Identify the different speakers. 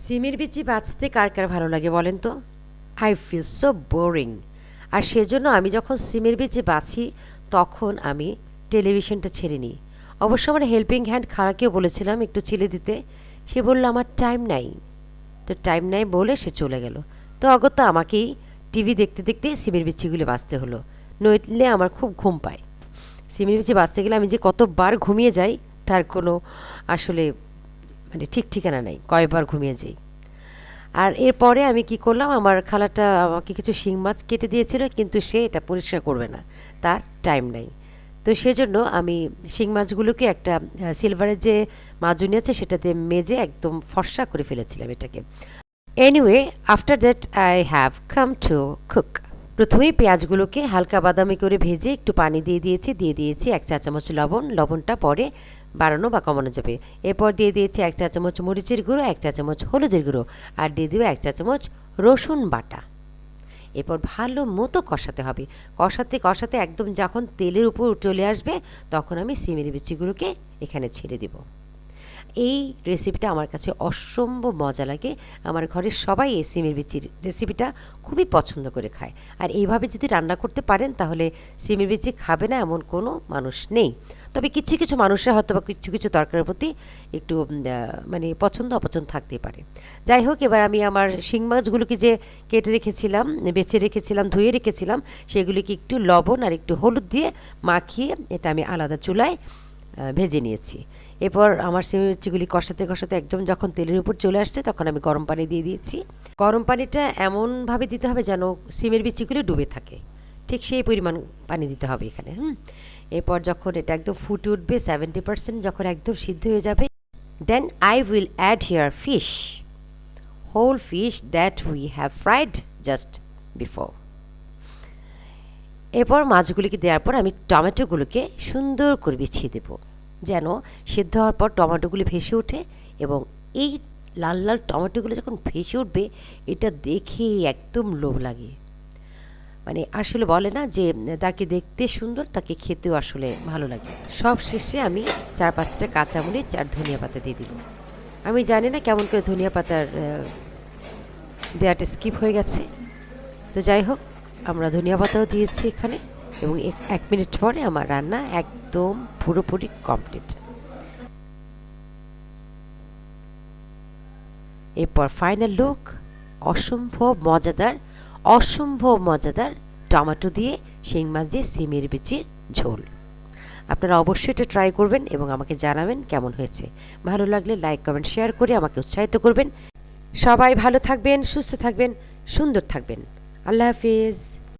Speaker 1: সিমের বিচি বাঁচতে কার কার ভালো লাগে বলেন তো? I feel so boring. আর সেজন্য আমি যখন সিমের বিচি বাছি তখন আমি টেলিভিশনটা ছেড়ে নিই। অবশ্য আমার হেল্পিং হ্যান্ড খালাকেও বলেছিলাম একটু ছেড়ে দিতে। সে বলল আমার টাইম নাই। তো টাইম নাই বলে সে চলে গেল। তো অগত্যা আমাকেই টিভি দেখতে দেখতে সিমের বিচিগুলো বাঁচতে হলো। নইলে আমার খুব ঘুম পায়। সিমের বিচি বাঁচতে গেলে আমি যে কতবার ঘুমিয়ে যাই তার কোনো আসলে মানে ঠিক ঠিকানা নাই, কয়বার ঘুমিয়ে যাই। আর এরপরে আমি কি করলাম, আমার খালাটা আমাকে কিছু শিং মাছ কেটে দিয়েছিল, কিন্তু সে এটা পরিষ্কার করবে না, তার টাইম নাই। তো সেজন্য আমি শিং মাছগুলোকে একটা সিলভারের যে মাজুনি আছে সেটাতে মেজে একদম ফর্সা করে ফেলেছিলাম এটাকে। Anyway, after that I have come to cook. প্রথমেই পেঁয়াজগুলোকে হালকা বাদামি করে ভেজে একটু পানি দিয়ে দিয়েছি 1 চা চামচ লবণ। লবণটা পরে বাড়ানো বা কমানো যাবে। এরপর দিয়ে দিয়েছি 1 চা চামচ মরিচের গুঁড়ো, 1 চা চামচ হলুদের গুঁড়ো, আর দিয়ে দেবো 1 চা চামচ রসুন বাটা। এরপর ভালো মতো কষাতে হবে। কষাতে কষাতে একদম যখন তেলের উপর চলে আসবে তখন আমি সিমের বিচিগুলোকে এখানে ছেড়ে দেব। এই রেসিপিটা আমার কাছে অসম্ভব মজা লাগে। আমার ঘরের সবাই এই সিমের বিচির রেসিপিটা খুবই পছন্দ করে খায়। আর এইভাবে যদি রান্না করতে পারেন তাহলে সিমের বিচি খাবে না এমন কোনো মানুষ নেই। তবে কিছু কিছু মানুষের হয়তো বা কিছু কিছু তরকারির প্রতি একটু মানে পছন্দ অপছন্দ থাকতেই পারে। যাই হোক, এবার আমি আমার শিং মাছগুলোকে যে কেটে রেখেছিলাম, বেছে রেখেছিলাম, ধুয়ে রেখেছিলাম, সেগুলিকে একটু লবণ আর একটু হলুদ দিয়ে মাখিয়ে এটা আমি আলাদা চুলায় ভেজে নিয়েছি। এরপর আমার সিমের বিচিগুলি কষাতে কষাতে একদম যখন তেলের উপর চলে আসছে তখন আমি গরম পানি দিয়ে দিয়েছি। গরম পানিটা এমনভাবে দিতে হবে যেন সিমের বিচিগুলি ডুবে থাকে, ঠিক সেই পরিমাণ পানি দিতে হবে এখানে। এরপর যখন এটা একদম ফুটে উঠবে 70%, যখন একদম সিদ্ধ হয়ে যাবে, then I will add here fish, whole fish that we have fried just before. এরপর মাছগুলিকে দেওয়ার পর আমি টমেটোগুলোকে সুন্দর করে বিছিয়ে দেব, যেন সিদ্ধ হওয়ার পর টমেটোগুলি ভেসে ওঠে। এবং এই লাল লাল টমেটোগুলো যখন ভেসে উঠবে এটা দেখেই একদম লোভ লাগে। মানে আসলে বলে না যে তাকে দেখতে সুন্দর তাকে খেতেও আসলে ভালো লাগে। সব শেষে আমি 4-5টা কাঁচামরিচ আর ধনিয়া পাতা দিয়ে দিব। আমি জানি না কেমন করে ধনিয়া পাতার দেওয়াটা স্কিপ হয়ে গেছে। তো যাই হোক, আমরা ধনিয়া পাতাও দিয়েছি এখানে, এবং 1 মিনিট পরে আমার রান্না একদম পুরোপুরি কমপ্লিট। এরপর ফাইনাল লুক, অসম্ভব মজাদার টমেটো দিয়ে শিং মাছ দিয়ে সিমের বিচির ঝোল। আপনারা অবশ্যই এটা ট্রাই করবেন এবং আমাকে জানাবেন কেমন হয়েছে। ভালো লাগলে লাইক কমেন্ট শেয়ার করে আমাকে উৎসাহিত করবেন। সবাই ভালো থাকবেন, সুস্থ থাকবেন, সুন্দর থাকবেন। আল্লাহ হাফিজ।